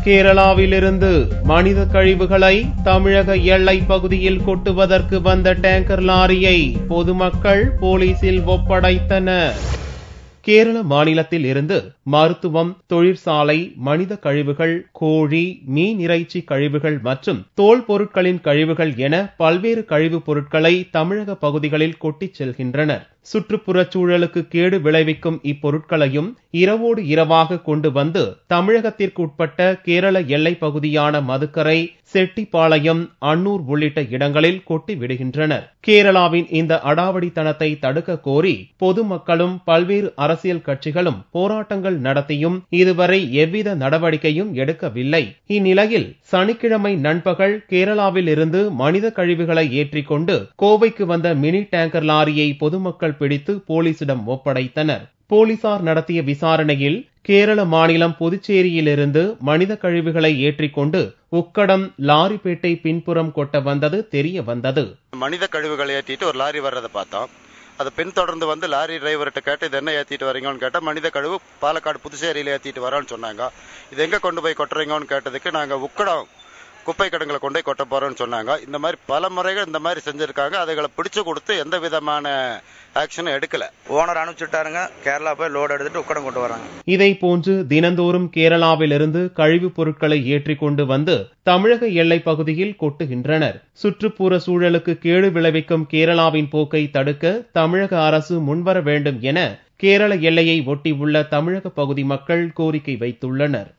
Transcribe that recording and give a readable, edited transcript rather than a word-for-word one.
கேரளாவிலிருந்து மனித கழிவுகளை தமிழக எல்லை பகுதியில் கொட்டுவதற்கு வந்த டேங்கர் லாரியை பொதுமக்கள் போலீசில் ஒப்படைத்தனர். கேரள மாநிலத்தில் இருந்து மருத்துவம், தொழிற்சாலை, மனித கழிவுகள், கோழி, மீன் இறைச்சி கழிவுகள் மற்றும் தோல் பொருட்களின் கழிவுகள் என பல்வேறு கழிவுப் பொருட்களை தமிழக பகுதிகளில் கொட்டிச் செல்கின்றனர். சுற்றுப்புறச் சூழலுக்கு கேடு விளைவிக்கும் இப்பொருட்களையும் இரவோடு இரவாக கொண்டு வந்து தமிழகத்திற்கு உட்பட்ட கேரள எல்லை பகுதியான மதுக்கரை, செட்டிப்பாளையம், அன்னூர் உள்ளிட்ட இடங்களில் கொட்டி விடுகின்றனர். கேரளாவின் இந்த அடாவடித்தனத்தை தடுக்க கோரி பொதுமக்களும் பல்வேறு அரசியல் கட்சிகளும் போராட்டங்கள் நடத்தியும் இதுவரை எவ்வித நடவடிக்கையும் எடுக்கவில்லை. இந்நிலையில் சனிக்கிழமை நண்பகல் கேரளாவில் இருந்து மனித கழிவுகளை ஏற்றிக்கொண்டு கோவைக்கு வந்த மினி டேங்கர் லாரியை பொதுமக்கள் பிடித்து போலீசிடம் ஒப்படைத்தனர். போலீசார் நடத்திய விசாரணையில் கேரள மாநிலம் புதுச்சேரியிலிருந்து மனித கழிவுகளை ஏற்றிக்கொண்டு உக்கடம் லாரிப்பேட்டை பின்புறம் கொட்ட வந்தது தெரிய வந்தது. மனித கழிவுகளை ஏற்றிட்டு ஒரு லாரி வர்றதை பார்த்தோம். அதை பின்தொடர்ந்து வந்து லாரி டிரைவர்கிட்ட கேட்டு இது என்ன ஏற்றிட்டு வரீங்கன்னு கேட்டால் மனித கழிவு பாலக்காடு புதுச்சேரியில் ஏற்றிட்டு வரோன்னு சொன்னாங்க. இது எங்கே கொண்டு போய் கொட்டுறீங்கன்னு கேட்டதுக்கு நாங்கள் உக்கடம் குப்பை கிடங்களை கொண்டு போய் கொட்ட போறோம்னு சொன்னாங்க. இந்த மாதிரி பல முறைகள் இந்த மாதிரி செஞ்சிருக்காங்க. அதுகளை பிடிச்சு கொடுத்து எந்த விதமான ஆக்ஷன் எடுக்கல. ஓனர் அனுப்பிச்சுட்டாருங்க. கேரளா போய் லோடு எடுத்துட்டு உக்கடம் கொண்டு வராங்க. இதை போன்று தினந்தோறும் கேரளாவிலிருந்து கழிவுப் பொருட்களை ஏற்றிக்கொண்டு வந்து தமிழக எல்லை பகுதியில் கொட்டுகின்றனர். சுற்றுப்புற சூழலுக்கு கேடு விளைவிக்கும் கேரளாவின் போக்கை தடுக்க தமிழக அரசு முன்வர வேண்டும் என கேரள எல்லையை ஒட்டி உள்ள தமிழக பகுதி மக்கள் கோரிக்கை வைத்துள்ளனர்.